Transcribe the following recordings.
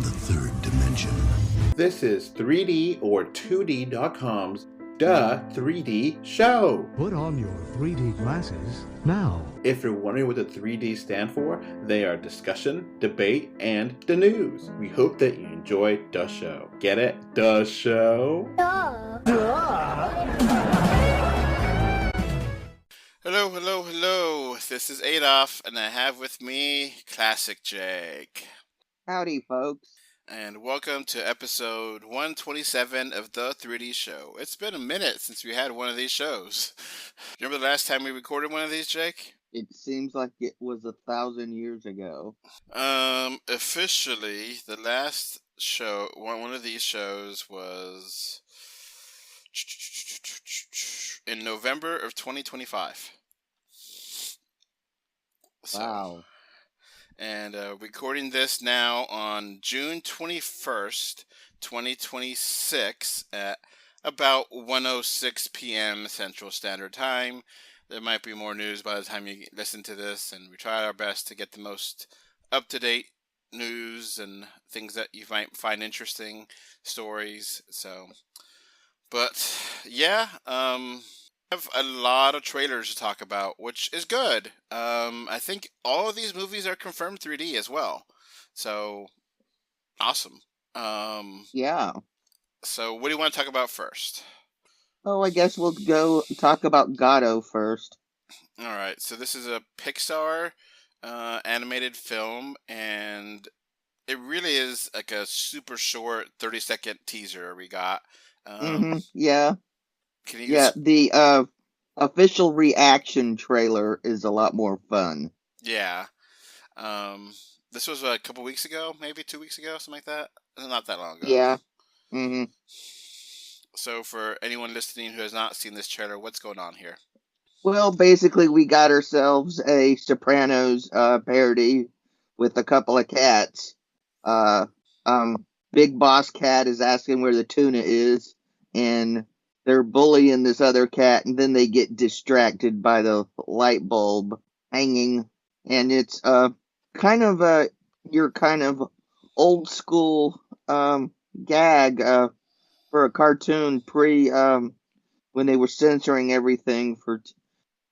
from the third dimension. This is 3D or 2D.com's Duh 3D Show. Put on your 3D glasses now. If you're wondering what the 3D stand for, they are discussion, debate, and the news. We hope that you enjoy the show. Get it? The show? Hello. This is Adolf, and I have with me Classic Jake. Howdy, folks. And welcome to episode 127 of the 3D Show. It's been a minute since we had one of these shows. Remember the last time we recorded one of these, Jake? It seems like it was 1,000 years ago. Officially, the last show, one of these shows was in November of 2025. Wow. And recording this now on June 21st, 2026 at about 1:06 p.m. Central Standard Time. There might be more news by the time you listen to this, and we try our best to get the most up-to-date news and things that you might find interesting, stories. But yeah, have a lot of trailers to talk about, which is good. I think all of these movies are confirmed 3D as well. So, awesome. Yeah. So, what do you want to talk about first? Oh, I guess we'll go talk about Gatto first. Alright, so this is a Pixar animated film, and it really is like a super short 30-second teaser we got. Yeah. Can you the official reaction trailer is a lot more fun. Yeah. This was a couple weeks ago, maybe 2 weeks ago, something like that. Not that long ago. Yeah. So for anyone listening who has not seen this trailer, what's going on here? Well, basically, we got ourselves a Sopranos parody with a couple of cats. Big Boss Cat is asking where the tuna is, and they're bullying this other cat, and then they get distracted by the light bulb hanging. And it's kind of your kind of old school gag for a cartoon when they were censoring everything for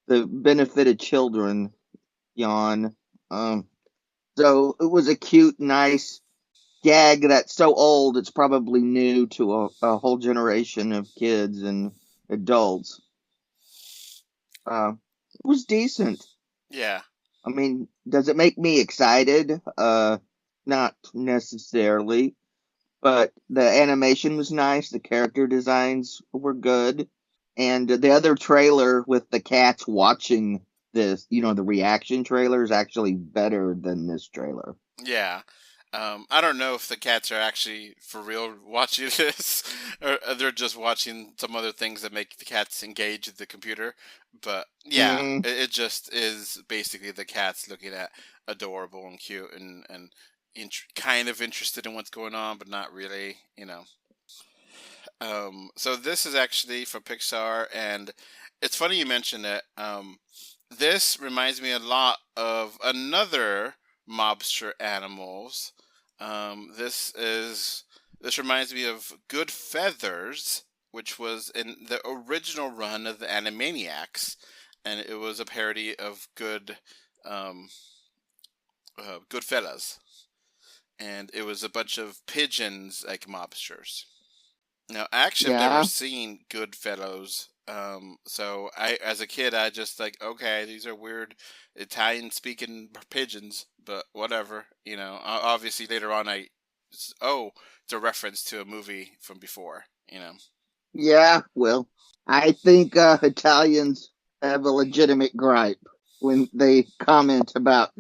the benefit of children. Yawn. So it was a cute, nice gag that's so old it's probably new to a whole generation of kids and adults. It was decent. Yeah. I mean, does it make me excited? Not necessarily. But the animation was nice, the character designs were good, and the other trailer with the cats watching this, the reaction trailer is actually better than this trailer. Yeah. I don't know if the cats are actually for real watching this, or they're just watching some other things that make the cats engage with the computer. But yeah, it just is basically the cats looking at adorable and cute and kind of interested in what's going on, but not really, So this is actually from Pixar, and it's funny you mentioned it. This reminds me a lot of another Mobster Animals. This reminds me of Good Feathers, which was in the original run of the Animaniacs, and it was a parody of Goodfellas, and it was a bunch of pigeons like mobsters. Now, actually, I've never seen Goodfellas. So as a kid, I just okay, these are weird Italian-speaking pigeons, but whatever, Obviously, later on, it's a reference to a movie from before, Yeah, well, I think Italians have a legitimate gripe when they comment about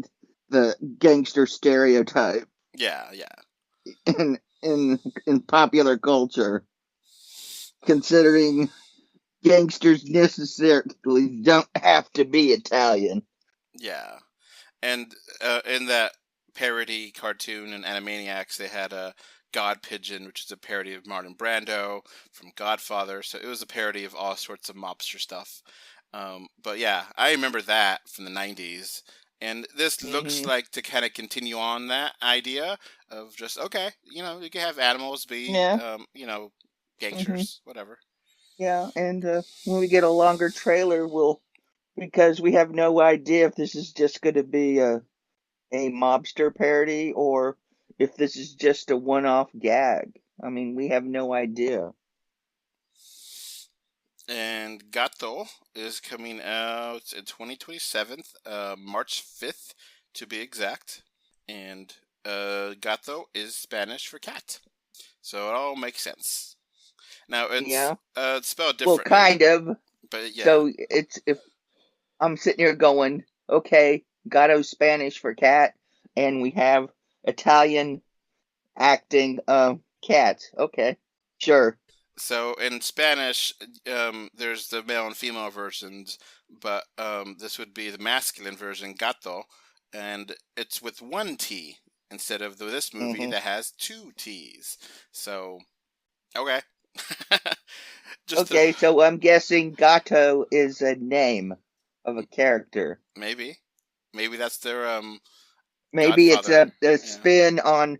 the gangster stereotype. Yeah. In popular culture, considering gangsters necessarily don't have to be Italian. Yeah. And in that parody cartoon and Animaniacs, they had a God Pigeon, which is a parody of Marlon Brando from Godfather. So it was a parody of all sorts of mobster stuff. But yeah, I remember that from the 90s. And this looks Hmm. like to kind of continue on that idea of just, okay, you can have animals be, Yeah. Hmm. gangsters, whatever. Yeah. And when we get a longer trailer, because we have no idea if this is just going to be a mobster parody or if this is just a one-off gag. I mean, we have no idea. And Gatto is coming out in 2027, March 5th to be exact. And Gatto is Spanish for cat. So it all makes sense. Now Yeah. it's spelled Well, differently, kind of. but yeah. So it's if I'm sitting here going, okay, Gatto Spanish for cat, and we have Italian acting cats. Okay, sure. So in Spanish, there's the male and female versions, but this would be the masculine version, gato, and it's with one T instead of this movie Hmm. that has two T's. So, okay. Just to, Okay, so I'm guessing Gatto is a name of a character. maybe. Maybe that's their Maybe it's godfather. a Yeah. spin on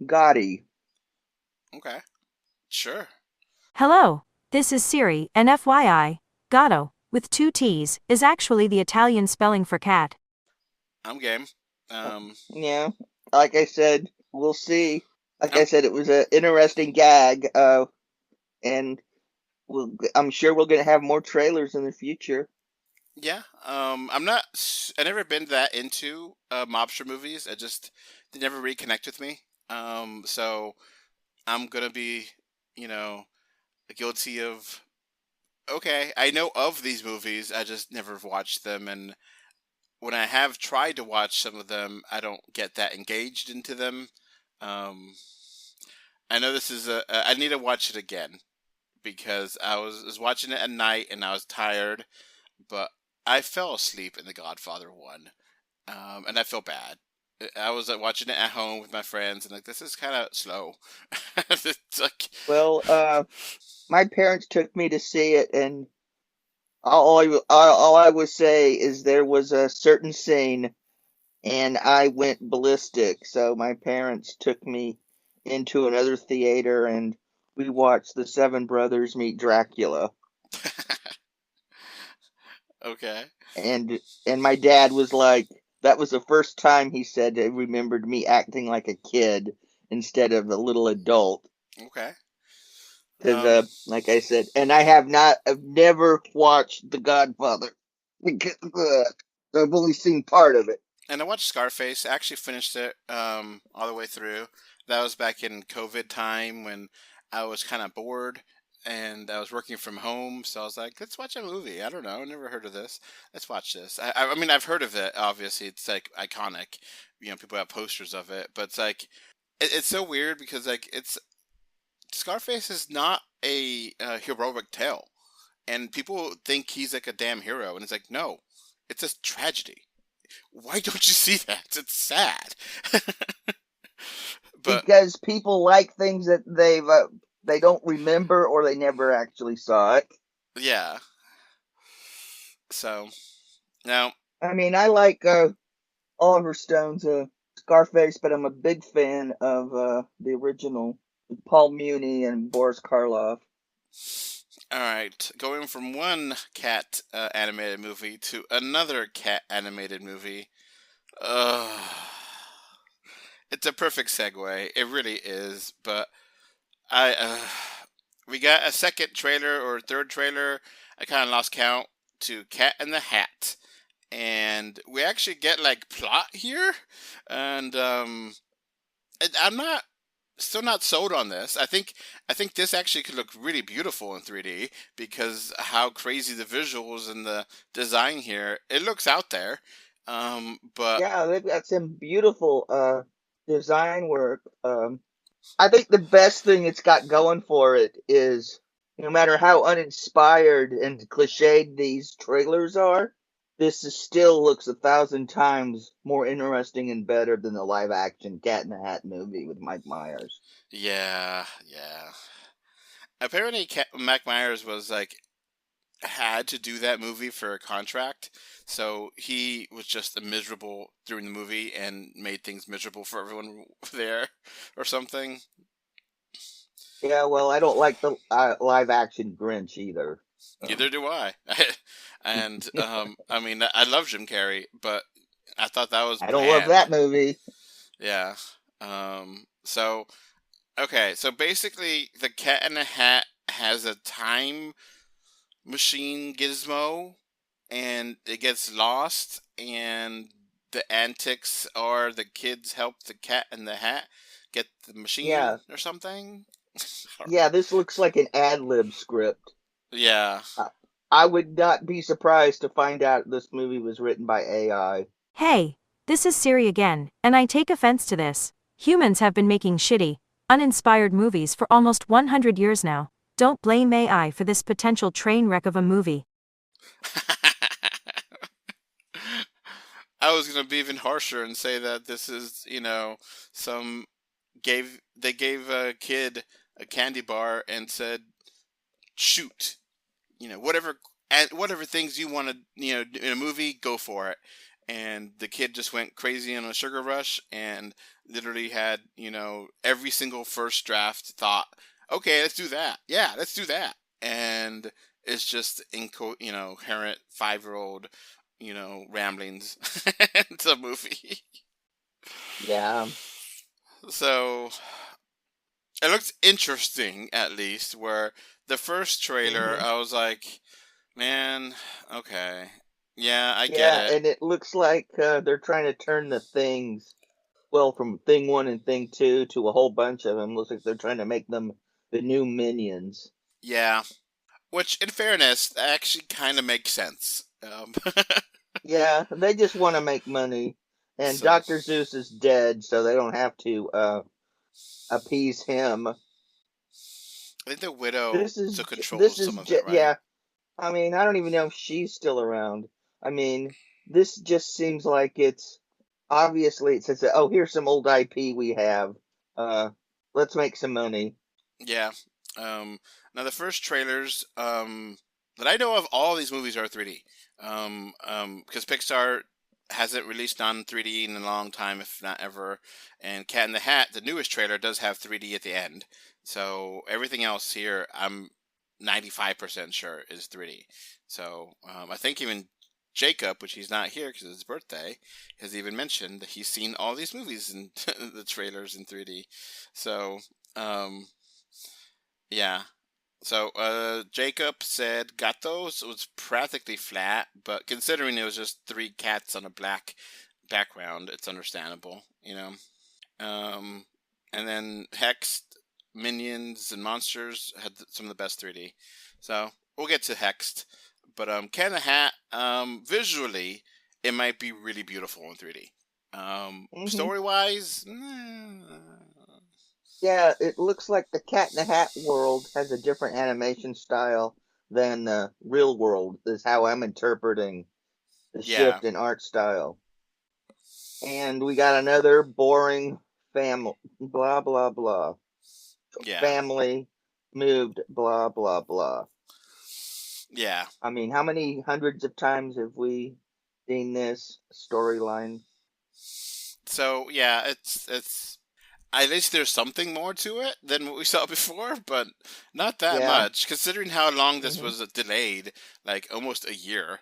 Gotti. Okay. Sure. Hello, this is Siri, and FYI, Gatto, with two T's, is actually the Italian spelling for cat. I'm game. Um, Yeah, like I said, we'll see. Like I'm, I said, it was an interesting gag. And I'm sure we're gonna have more trailers in the future. Yeah, I'm not. I never been that into mobster movies. They never really connect with me. So I'm gonna be, you know, guilty of. Okay, I know of these movies. I just never watched them, and when I have tried to watch some of them, I don't get that engaged into them. Um, I know this is I need to watch it again because I was watching it at night and I was tired, but I fell asleep in The Godfather 1. And I feel bad. I was watching it at home with my friends, and like this is kind of slow. It's like, Well, my parents took me to see it, and all I would say is there was a certain scene, and I went ballistic. So my parents took me into another theater, and we watched The Seven Brothers Meet Dracula. okay, And my dad was like, that was the first time he said he remembered me acting like a kid instead of a little adult. okay. Because, Um, like I said, and I've never watched The Godfather. Because, I've only seen part of it. and I watched Scarface. I actually finished it all the way through. That was back in COVID time when I was kind of bored and I was working from home. So I was like, let's watch a movie. I don't know, never heard of this. Let's watch this. I mean, I've heard of it. Obviously, it's like iconic. People have posters of it, but it's like it's so weird because like it's Scarface is not a heroic tale, and people think he's like a damn hero, and it's like no, it's a tragedy. Why don't you see that? It's sad. But Because people like things that they don't remember or they never actually saw it. yeah, so now I mean, I like Oliver Stone's Scarface, but I'm a big fan of the original Paul Muni and Boris Karloff. all right, going from one cat animated movie to another cat animated movie. Uh, it's a perfect segue. It really is. But I we got a second trailer or third trailer. I kind of lost count to Cat in the Hat, and we actually get like plot here, and I'm not still not sold on this. I think this actually could look really beautiful in 3D because how crazy the visuals and the design here. It looks out there. But Yeah, they've got some beautiful design work. I think the best thing it's got going for it is no matter how uninspired and cliched these trailers are, still looks 1,000 times more interesting and better than the live action Cat in the Hat movie with Mike Myers. yeah, yeah. Apparently, Mac Myers was like had to do that movie for a contract, so he was just miserable during the movie and made things miserable for everyone there, or something. Yeah, well, I don't like the live action Grinch either. Neither do I. And I mean, I love Jim Carrey, but I thought that was I don't love that bland. movie. Yeah. So okay, so basically, the Cat in the Hat has a time machine gizmo, and it gets lost, and the antics are the kids help the Cat in the Hat get the machine Yeah, or something. yeah, this looks like an ad lib script. Yeah. I, I would not be surprised to find out this movie was written by AI. Hey, this is Siri again, and I take offense to this. Humans have been making shitty, uninspired movies for almost 100 years now. Don't blame AI for this potential train wreck of a movie. I was gonna be even harsher and say that this is, some they gave a kid a candy bar and said, shoot, whatever, and whatever things you want to, in a movie, go for it. And the kid just went crazy on a sugar rush and literally had, every single first draft thought, okay, let's do that. Yeah, let's do that. And it's just inherent 5-year-old, ramblings into a movie. Yeah, So it looks interesting, at least, where the first trailer, hmm I was like, man, okay. Yeah, I get yeah, it. and it looks like they're trying to turn the things, well, from Thing 1 and Thing 2 to a whole bunch of them. Looks like they're trying to make them the new Minions. Yeah. Which, in fairness, that actually kind of makes sense. Yeah, they just want to make money. And So, Dr. Zeus is dead, so they don't have to appease him. I think the widow This is took control this of some is of it, right? yeah. I mean, I don't even know if she's still around. I mean, this just seems like it's obviously it says, "Oh, here's some old IP we have. Uh, let's make some money." Yeah. Now the first trailers, that I know of, all these movies are 3D. Because Pixar hasn't released non 3D in a long time, if not ever. And Cat in the Hat, the newest trailer, does have 3D at the end. So everything else here, I'm 95% sure is 3D. So I think even Jacob, which he's not here because it's his birthday, has even mentioned that he's seen all these movies in the trailers in 3D. So um, yeah. So, Jacob said Gatto was practically flat, but considering it was just three cats on a black background, it's understandable. Um, and then Hexed, Minions, and Monsters had some of the best 3D. So, we'll get to Hexed. But, Cat in the Hat, visually, it might be really beautiful in 3D. hmm Story-wise, Yeah, it looks like the Cat in the Hat world has a different animation style than the real world. Is how I'm interpreting the yeah, shift in art style. And we got another boring family, blah blah blah. yeah, Family moved, blah blah blah. yeah. I mean, how many hundreds of times have we seen this storyline? So yeah, it's at least there's something more to it than what we saw before, but not that Yeah. much considering how long this hmm was delayed, like almost a year.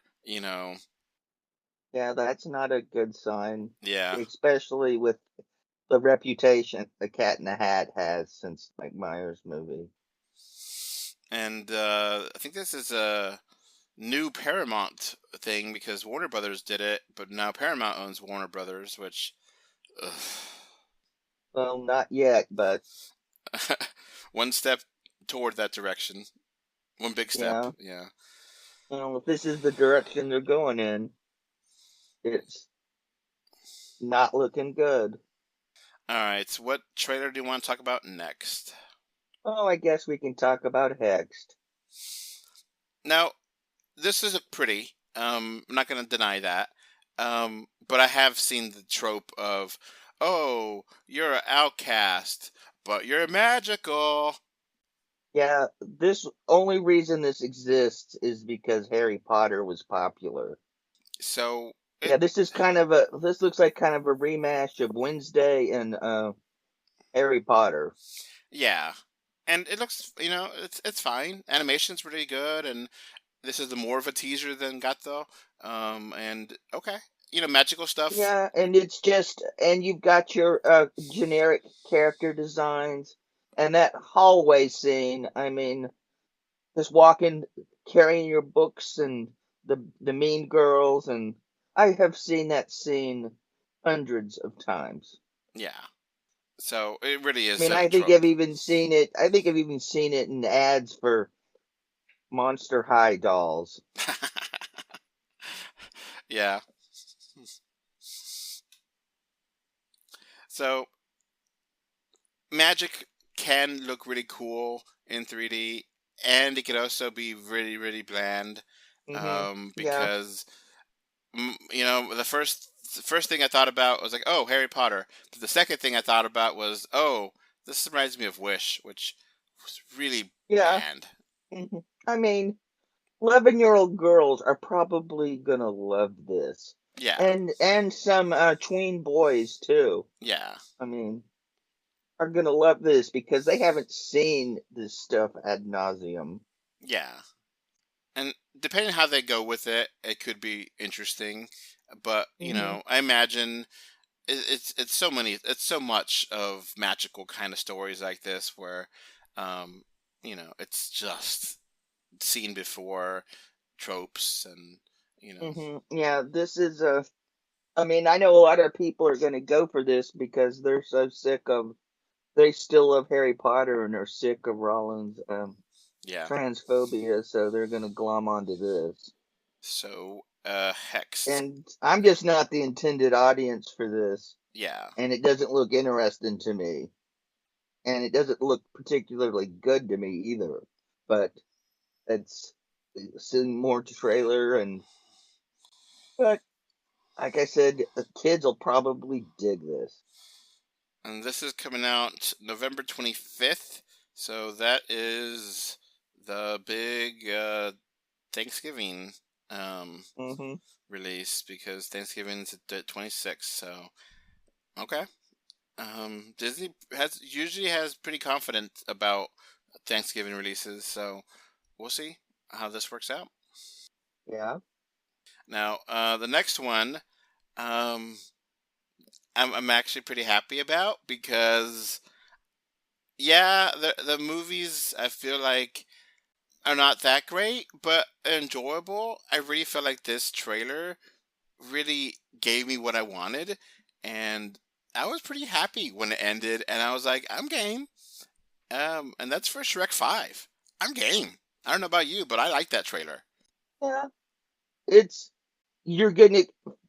Yeah, that's not a good sign, Yeah. especially with the reputation the Cat in the Hat has since Mike Myers movie. And I think this is a new Paramount thing because Warner Brothers did it, but now Paramount owns Warner Brothers, which ugh. Well, not yet, but One step toward that direction. One big step. yeah. Yeah. Well, if this is the direction they're going in, it's not looking good. All right. So what trailer do you want to talk about next? Oh, I guess we can talk about Hexed. Now, this isn't pretty. I'm not going to deny that. But I have seen the trope of, oh, you're an outcast, but you're magical. Yeah, this only reason this exists is because Harry Potter was popular. So it Yeah, this looks like kind of a rematch of Wednesday and Harry Potter. yeah, and it looks it's fine. Animation's really good, and this is more of a teaser than Gatto. And okay, magical stuff. Yeah, and you've got your generic character designs and that hallway scene. I mean, just walking, carrying your books and the mean girls, and I have seen that scene hundreds of times. Yeah. So it really I is mean, such a trope. I think I've even seen it in ads for Monster High dolls. Yeah. So magic can look really cool in 3D, and it could also be really, really bland. Yeah. Because the first thing I thought about was like, oh, Harry Potter. But the second thing I thought about was, oh, this reminds me of Wish, which was really Yeah. bland. I mean, 11-year-old girls are probably gonna love this. Yeah, And some tween boys too. yeah, I mean, are gonna love this because they haven't seen this stuff ad nauseum. yeah. And depending on how they go with it, it could be interesting. But Hmm I imagine it's so many, it's so much of magical kind of stories like this where, um, it's just seen before tropes and Yeah, this is a. I mean, I know a lot of people are gonna go for this because they're so sick of. They still love Harry Potter and are sick of Rowling's yeah. transphobia, so they're gonna glom onto this. So Hexed, And I'm just not the intended audience for this, yeah, and it doesn't look interesting to me, and it doesn't look particularly good to me either. But it's seen more trailer, and but like I said, the kids will probably dig this. and this is coming out November 25th. So that is the big Thanksgiving um Hmm release because Thanksgiving's the 26th. So okay. Disney has usually has pretty confident about Thanksgiving releases, so we'll see how this works out. Yeah. Now, the next one, um, I'm actually pretty happy about because yeah, the movies I feel like are not that great, but enjoyable. I really feel like this trailer really gave me what I wanted, and I was pretty happy when it ended, and I was like, I'm game. And that's for Shrek 5. I'm game. I don't know about you, but I like that trailer. Yeah. It's you're gonna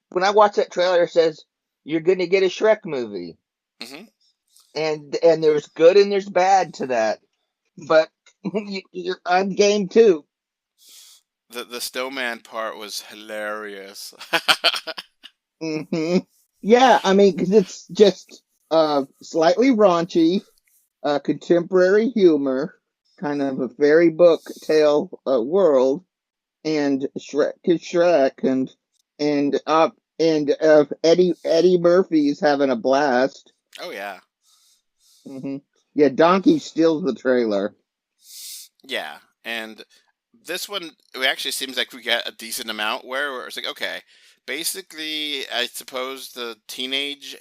when I watch that trailer, it says you're gonna get a Shrek movie, Hmm. and there's good and there's bad to that. But I'm game too. The snowman part was hilarious. Hmm Yeah, I mean, because it's just slightly raunchy, contemporary humor, kind of a fairy book tale world, and Shrek to Shrek, and Eddie Murphy's having a blast. Oh yeah, Hmm Yeah, Donkey steals the trailer. yeah. And this one, it actually seems like we got a decent amount where it's like, okay, basically, I suppose the teenage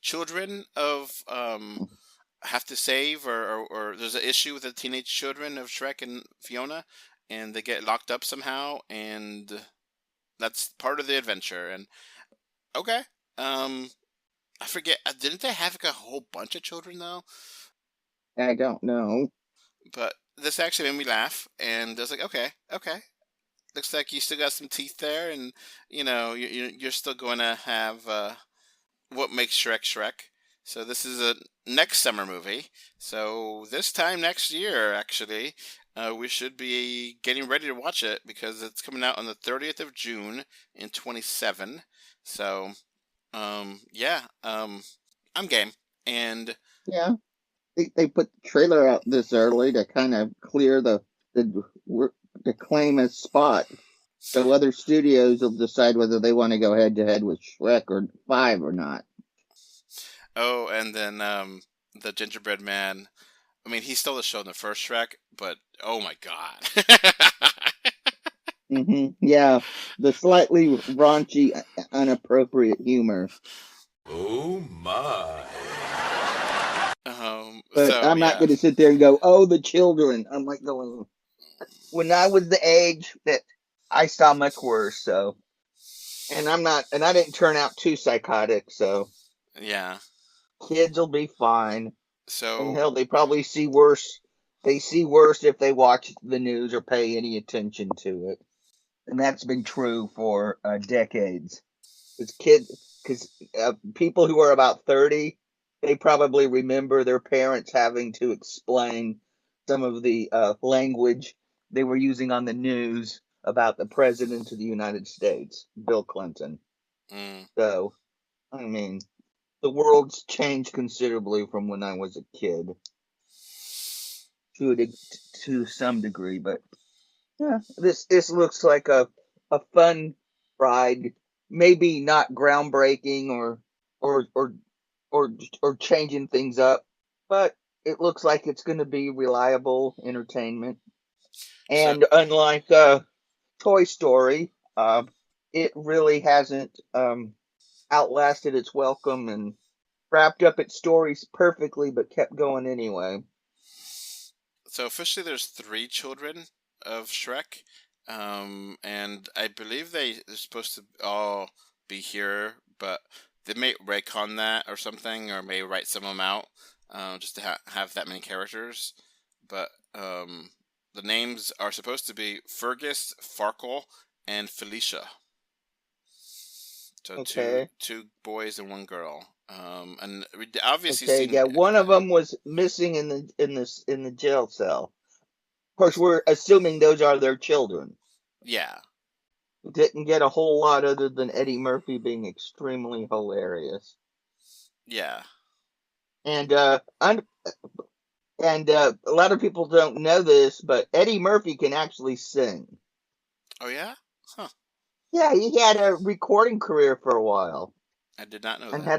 children of have to save, or there's an issue with the teenage children of Shrek and Fiona, and they get locked up somehow, and that's part of the adventure. And okay, um, I forget. Didn't they have like a whole bunch of children though? I don't know. But this actually made me laugh, and I was like, okay, okay. Looks like you still got some teeth there, and you're still going to have what makes Shrek Shrek. So this is a next summer movie. So this time next year, actually, we should be getting ready to watch it because it's coming out on the 30th of June in 27. So yeah, I'm game. And Yeah. they put the trailer out this early to kind of clear the claim as spot, so other studios will decide whether they want to go head to head with Shrek or 5 or not. Oh, and then the gingerbread man. I mean, he stole the show in the first Shrek, but oh my god. Yeah, the slightly raunchy, inappropriate humor. Oh my. But So I'm not yeah, going to sit there and go, "Oh, the children." I'm like going, when I was the age that I saw much worse. So, and I didn't turn out too psychotic. So, yeah. kids will be fine. And So hell, they probably see worse. They see worse if they watch the news or pay any attention to it. And that's been true for decades. Because people who are about 30, they probably remember their parents having to explain some of the language they were using on the news about the president of the United States, Bill Clinton. mm, So, I mean, the world's changed considerably from when I was a kid to some degree, but yeah, this looks like a fun ride. Maybe not groundbreaking or or or or changing things up, but it looks like it's going to be reliable entertainment. so And unlike Toy Story, it really hasn't outlasted its welcome and wrapped up its stories perfectly, but kept going anyway. so officially, there's three children of Shrek, and I believe they're supposed to all be here, but they may retcon that or something, or may write some of them out, just to have that many characters. But the names are supposed to be Fergus, Farkle, and Felicia. So Okay. two boys and one girl. And we obviously Okay, seen. yeah, one of them was missing in the jail cell. Of course, we're assuming those are their children. Yeah, Didn't get a whole lot other than Eddie Murphy being extremely hilarious. yeah. And a lot of people don't know this, but Eddie Murphy can actually sing. Oh yeah, huh? Yeah, he had a recording career for a while, I did not know and that.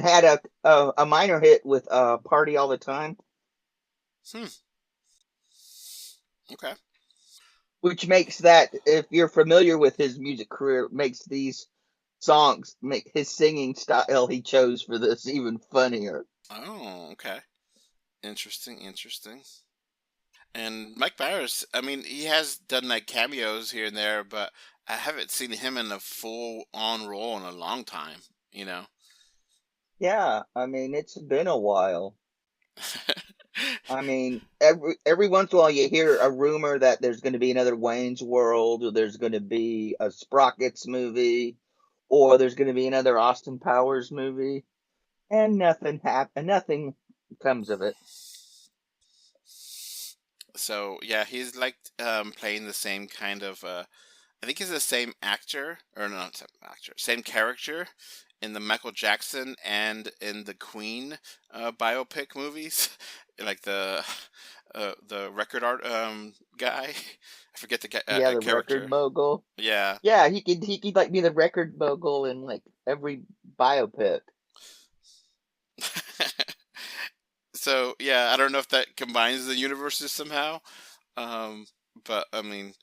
had a minor hit with "Party All the Time," Hmm. Okay. which makes that, if you're familiar with his music career, makes these songs, make his singing style he chose for this even funnier. Oh, okay. Interesting, interesting. And Mike Myers, I mean, he has done like cameos here and there, but I haven't seen him in a full on role in a long time, you know? Yeah, I mean, it's been a while. I mean, every once in a while you hear a rumor that there's going to be another Wayne's World, or there's going to be a Sprockets movie, or there's going to be another Austin Powers movie, and nothing comes of it. So yeah, he's like playing the same kind of I think he's the same actor, or no, not same actor, same character in the Michael Jackson and in the Queen biopic movies, like the record art guy. I forget the Yeah, the record character. mogul. Yeah. Yeah, he could like be the record mogul in like every biopic. So yeah, I don't know if that combines the universes somehow, um, but I mean,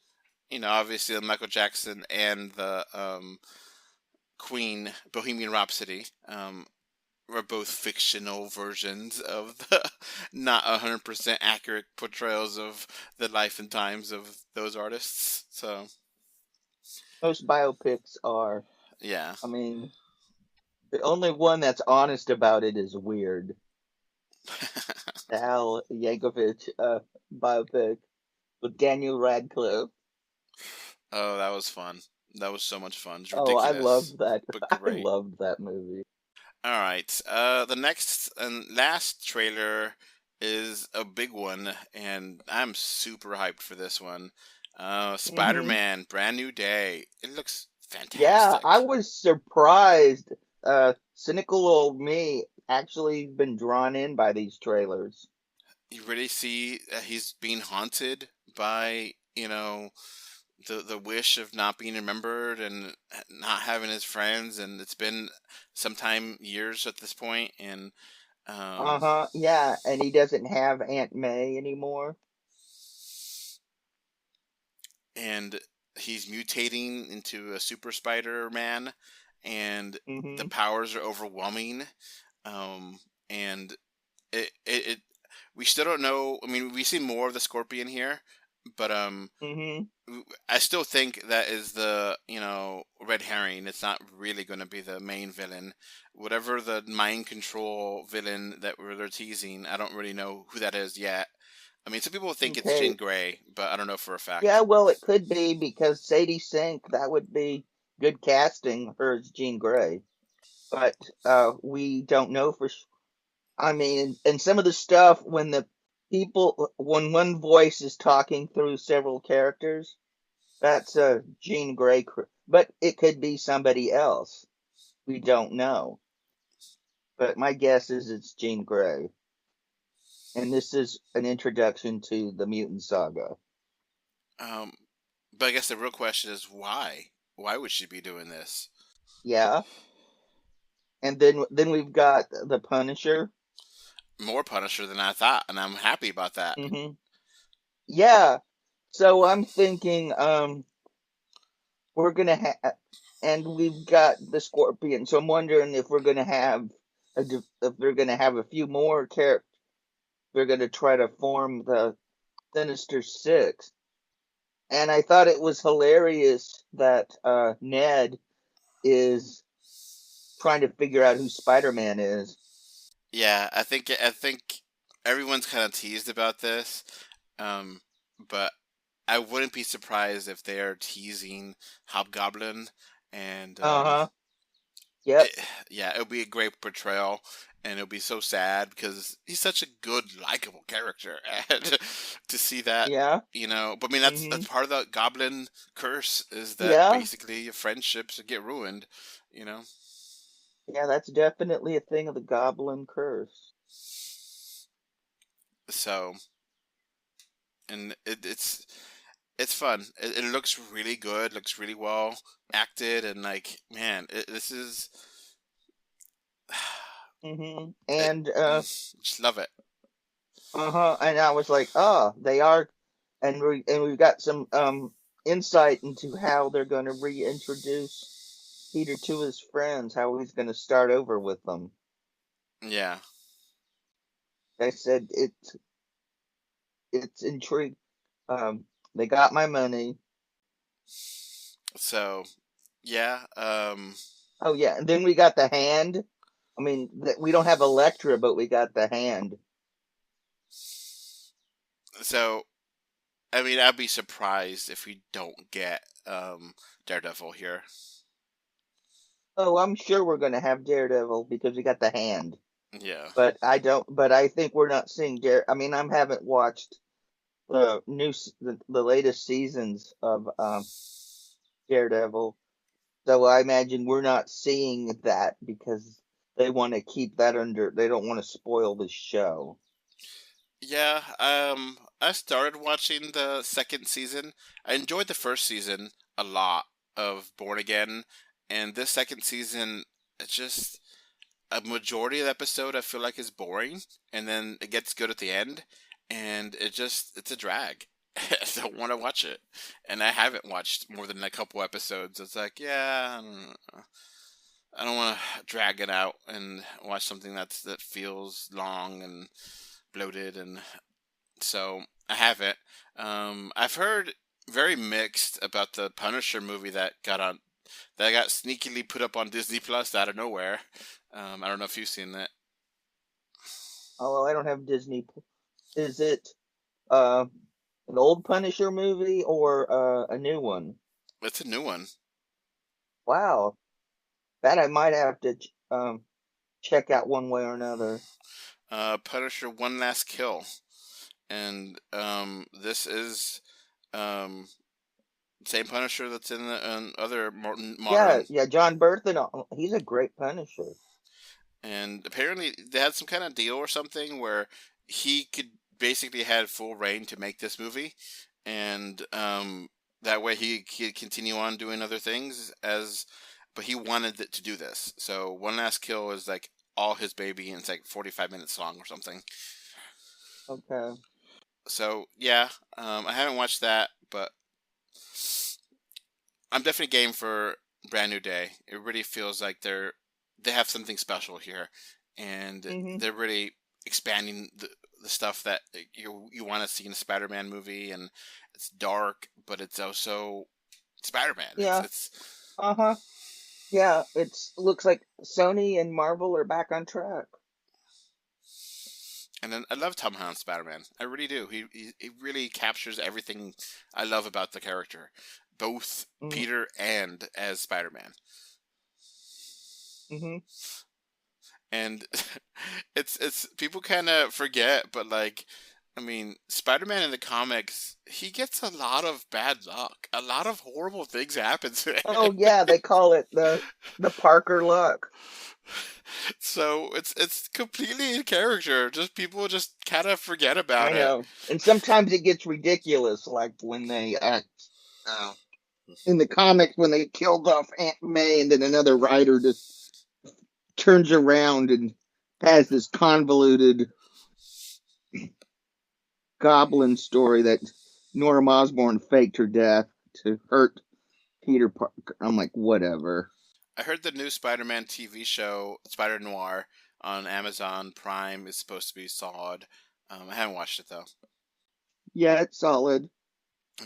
obviously the Michael Jackson and the Queen Bohemian Rhapsody were both fictional versions of the not 100% accurate portrayals of the life and times of those artists. So Most biopics are. yeah, I mean, the only one that's honest about it is Weird. The Al Yankovic biopic with Daniel Radcliffe. oh, that was fun. That was so much fun. It's Oh, I ridiculous, loved that. but I great. loved that movie. All right. The next and last trailer is a big one, and I'm super hyped for this one. Hmm. Spider-Man: Brand New Day. It looks Yeah, I fantastic. was surprised. Cynical old me. actually been drawn in by these trailers. You really see that he's being haunted by, the wish of not being remembered and not having his friends, and it's been sometime years at this point, and um, Uh-huh. Yeah, and he doesn't have Aunt May anymore. and he's mutating into a super Spider-Man, and the Mm-hmm. powers are overwhelming, um, and it we still don't know. I mean, we see more of the Scorpion here, but Mm-hmm. I still think that is the red herring. It's not really going to be the main villain. Whatever the mind control villain that they're teasing, I don't really know who that is yet. I mean, some people think it's Jean Okay. Grey, but I don't know for a Yeah, fact. well, it could be because Sadie Sink, that would be good casting, her as Jean Grey. But we don't know for sure. I mean, and some of the stuff when one voice is talking through several characters, that's Jean Grey, but it could be somebody else. We don't know. But my guess is it's Jean Grey. And this is an introduction to the Mutant Saga. Um, but I guess the real question is why? Why would she be doing this? Yeah. And then we've got the Punisher. More Punisher than I thought, and I'm happy about that. Hmm. Yeah. So I'm thinking we're gonna have, and we've got the Scorpion. So I'm wondering if we're gonna have if they're gonna have a few more characters. They're gonna try to form the Sinister Six. And I thought it was hilarious that Ned is trying to figure out who Spider-Man is. Yeah, I think everyone's kind of teased about this, um, but I wouldn't be surprised if they're teasing Hobgoblin, and Uh-huh. it, Yep. yeah, it'll be a great portrayal, and it'll be so sad because he's such a good, likable character, and to see that, Yeah. But I mean, that's Hmm. that's part of the Goblin curse is that Yeah. basically your friendships get ruined, you know. Yeah, that's definitely a thing of the Goblin Curse. So, and it's fun. It looks really good. Looks really well acted, and like, man, this is it, And just love it. uh-huh. And I was like, oh, they are, and we've got some insight into how they're going to reintroduce Peter to his friends, how he's going to start over with them. Yeah. They said it's intriguing. They got my money. So, yeah. Oh yeah, and then we got the Hand. I mean, we don't have Elektra, but we got the Hand. So, I mean, I'd be surprised if we don't get Daredevil here. Oh, I'm sure we're going to have Daredevil because we got the Hand. Yeah. But I don't. But I think we're not seeing Dare. I mean, I haven't watched the latest seasons of Daredevil, so I imagine we're not seeing that because they want to keep that under. They don't want to spoil the show. Yeah. I started watching the second season. I enjoyed the first season a lot of Born Again, and this second season, it just a majority of the episode I feel like is boring, and then it gets good at the end, and it's a drag. I don't want to watch it, and I haven't watched more than a couple episodes. It's like, yeah, I don't want to drag it out and watch something that feels long and bloated, and so I haven't. I've heard very mixed about the Punisher movie that got sneakily put up on Disney Plus out of nowhere. I don't know if you've seen that. Oh, well, I don't have Disney. Is it uh an old Punisher movie or a new one? It's a new one. Wow, that I might have to check out one way or another. Punisher One Last Kill, and this is um, same Punisher that's in the other Yeah, modern, yeah, John Berthen, he's a great Punisher. And apparently they had some kind of deal or something where he could basically had full reign to make this movie, and that way he could continue on doing other things but he wanted to do this. So One Last Kill is like all his baby, and it's like 45 minutes long or something. Okay. So yeah, I haven't watched that, but I'm definitely game for Brand New Day. It really feels like they have something special here, and Mhm. they're really expanding the stuff that you want to see in a Spider-Man movie, and it's dark, but it's also Spider-Man. Yeah. It's Uh-huh. Yeah, looks like Sony and Marvel are back on track. and then I love Tom Holland's Spider-Man. I really do. He really captures everything I love about the character, both Mhm. Peter and as Spider-Man. Mhm. And it's people kind of forget, but like, I mean, Spider-Man in the comics, he gets a lot of bad luck. A lot of horrible things happen to him. Oh yeah, they call it the Parker luck. So it's completely in character. Just people just kind of forget about I it. know. And sometimes it gets ridiculous, like when they in the comics when they killed off Aunt May, and then another writer just turns around and has this convoluted goblin story that Norm Osborn faked her death to hurt Peter Parker. I'm like, whatever. I heard the new Spider-Man TV show, Spider Noir, on Amazon Prime is supposed to be solid. I haven't watched it though. Yeah, it's solid.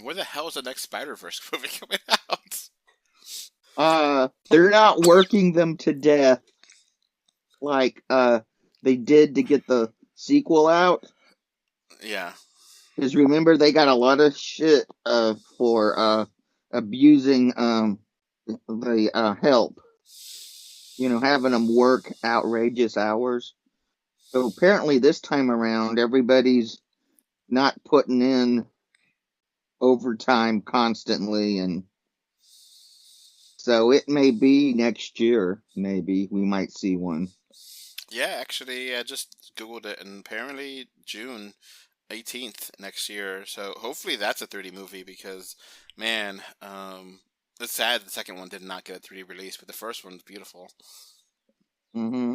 Where the hell is the next Spider-Verse movie coming out? They're not working them to death like they did to get the sequel out. Yeah. Because remember, they got a lot of shit for abusing the help. You know, having them work outrageous hours. So apparently, this time around, everybody's not putting in overtime constantly, and so it may be next year. Maybe we might see one. Yeah, actually, I just Googled it, and apparently June 18th next year. So hopefully that's a 3D movie because, man, it's sad the second one did not get a 3D release, but the first one's beautiful. Mm-hmm.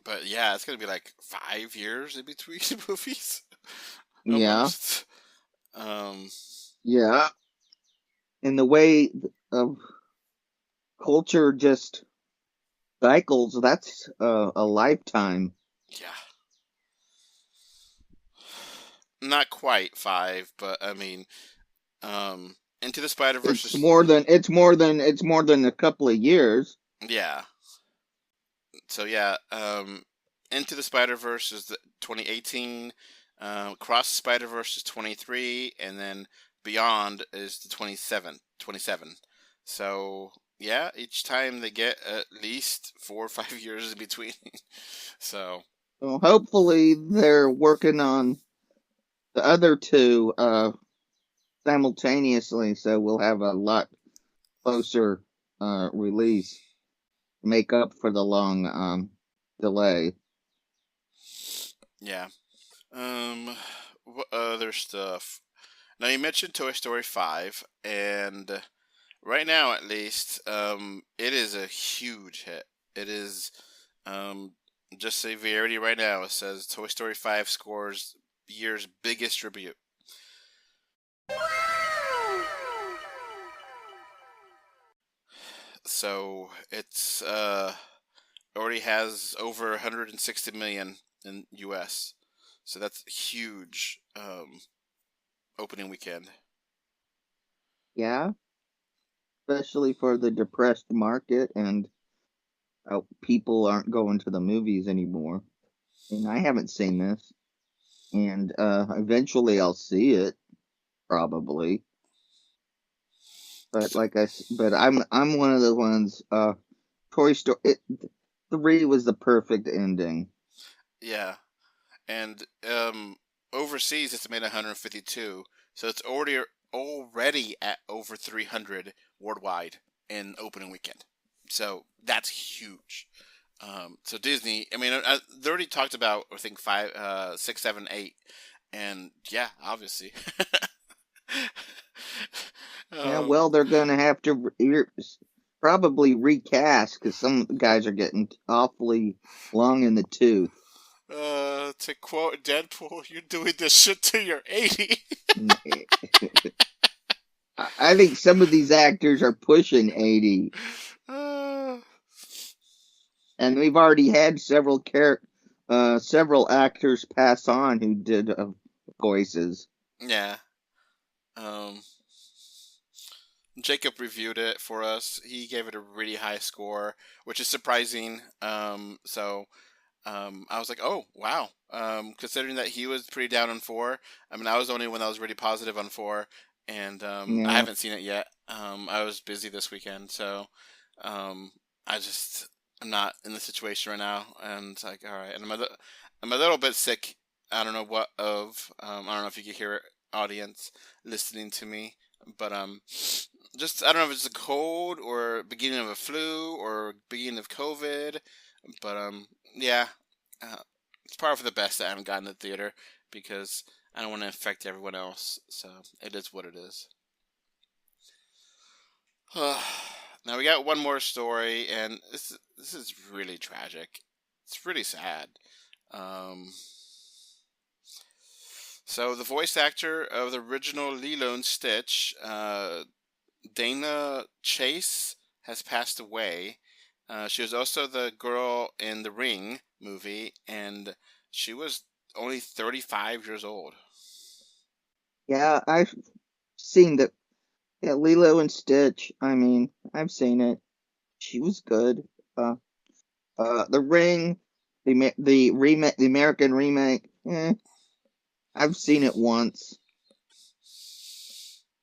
But yeah, it's going to be like 5 years in between movies. Yeah. Almost. Um, Yeah. And the way of culture just cycles, that's a lifetime. yeah. Not quite 5, but I mean, Into the Spider-Verse It's is, more than a couple of years. yeah. So yeah, Into the Spider-Verse is 2018, Cross the Spider-Verse is 23, and then Beyond is the 27. So yeah, each time they get at least 4 or 5 years in between. So Well, hopefully they're working on the other two simultaneously, so we'll have a lot closer release, make up for the long delay. yeah. What other stuff? Now you mentioned Toy Story 5, and right now at least, it is a huge hit. It is, um, just say Verity right now. It says Toy Story 5 scores year's biggest tribute. So it's already has over 160 million in U.S. So that's huge opening weekend. Yeah, especially for the depressed market and people aren't going to the movies anymore. And I haven't seen this, and eventually I'll see it probably. But So but I'm one of the ones. Toy Story 3 was the perfect ending. yeah, and overseas it's made 152, so it's already at over 300 worldwide in opening weekend. So that's huge. So Disney, I mean, they already talked about, I think, 5, 6, 7, 8, and yeah, obviously. Yeah, um, well, they're going to have to probably recast because some guys are getting awfully long in the tooth. to quote Deadpool, "You're doing this shit till you're 80." I think some of these actors are pushing 80, uh, and we've already had several actors pass on who did voices. yeah. Um, Jacob reviewed it for us. He gave it a really high score, which is surprising. I was like, oh, wow. Considering that he was pretty down on 4. I mean, I was the only one that was really positive on 4, and I Yeah, haven't seen it yet. I was busy this weekend, so um, I'm not in the situation right now, and it's like, all right. And I'm a little bit sick. I don't know what of. I don't know if you can hear it, audience listening to me, but just I don't know if it's a cold or beginning of a flu or beginning of COVID, but yeah, uh, it's probably for the best that I haven't gotten to the theater because I don't want to infect everyone else. So it is what it is. Now we got one more story, and this is really tragic. It's really sad. Um, so the voice actor of the original Lilo and Stitch, Dana Chase, has passed away. She was also the girl in the Ring movie, and she was only 35 years old. yeah, I've seen the yeah, Lilo and Stitch. I mean, I've seen it. She was good. Uh, The Ring, the American remake. I've seen it once.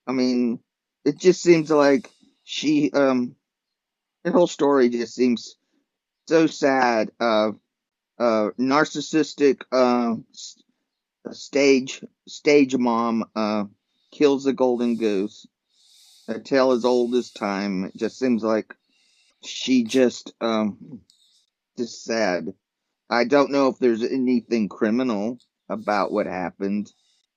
I mean, it just seems like she her whole story just seems so sad. Narcissistic stage mom kills the golden goose. A tale as old as time. It just seems like she just sad. I don't know if there's anything criminal about what happened.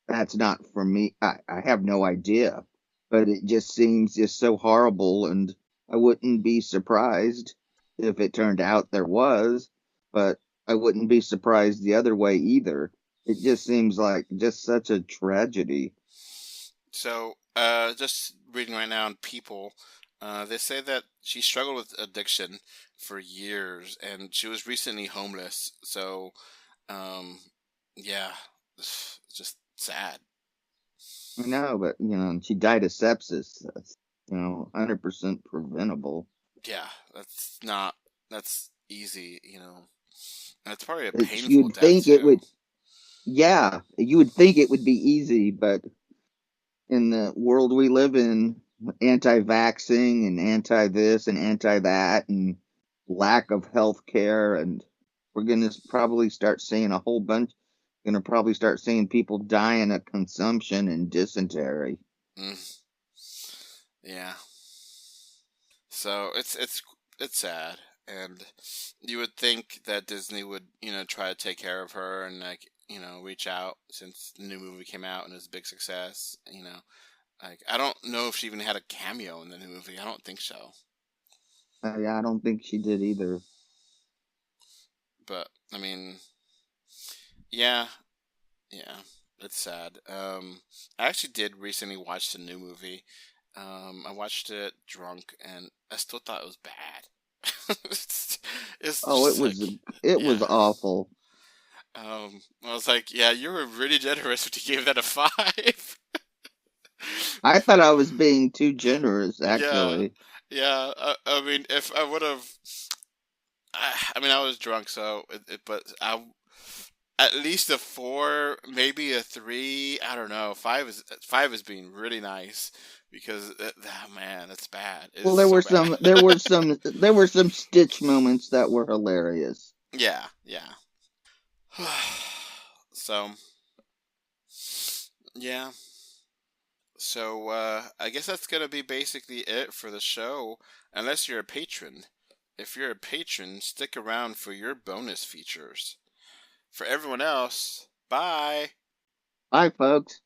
That's not for me. I have no idea. But it just seems just so horrible, and I wouldn't be surprised if it turned out there was, but I wouldn't be surprised the other way either. It just seems like just such a tragedy. So, just reading right now on People, they say that she struggled with addiction for years, and she was recently homeless. So, um, yeah, it's just sad. I know, but she died of sepsis. That's 100% preventable. Yeah, that's easy, And it's probably a It's painful you'd death think it too. would, yeah, you would think it would be easy, but in the world we live in, anti-vaxxing and anti-this and anti-that and lack of health care, and we're going to probably start seeing a whole bunch, going to probably start seeing people dying of consumption and dysentery. Mm, yeah. So it's sad, and you would think that Disney would try to take care of her and like reach out since the new movie came out and it was a big success. Like I don't know if she even had a cameo in the new movie. I don't think so. Yeah, I don't think she did either. But I mean, yeah, yeah, it's sad. I actually did recently watch the new movie. I watched it drunk, and I still thought it was bad. it's Oh, just like, it was yeah. awful. I was like, yeah, you were really generous when you gave that a 5. I thought I was being too generous, Yeah, actually. yeah. I mean, if I would have, I mean, I was drunk, so but at least a 4, maybe a 3. I don't know. 5 is being really nice because man, that's bad. It is Well, so bad. there were some Stitch moments that were hilarious. Yeah, yeah. So yeah. So I guess that's gonna be basically it for the show, unless you're a patron. If you're a patron, stick around for your bonus features. For everyone else, bye. Bye, folks.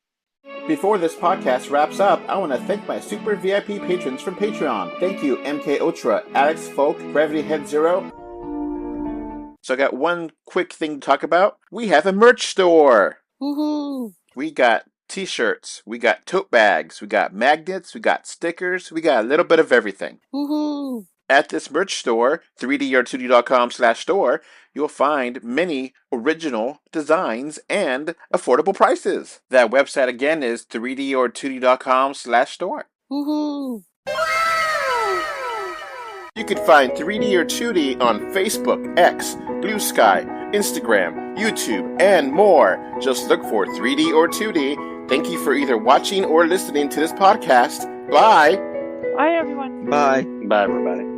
Before this podcast wraps up, I want to thank my super VIP patrons from Patreon. Thank you, MK Ultra, Alex Folk, Gravity Head Zero. So I got one quick thing to talk about. We have a merch store. Woohoo! We got t-shirts, we got tote bags, we got magnets, we got stickers, we got a little bit of everything. Woohoo! At this merch store, 3dr2d.com/store, you'll find many original designs and affordable prices. That website again is 3dr2d.com/store. Woohoo! You can find 3D or 2D on Facebook, X, Blue Sky, Instagram, YouTube, and more. Just look for 3D or 2D. Thank you for either watching or listening to this podcast. Bye! Bye, everyone. Bye. Bye, everybody.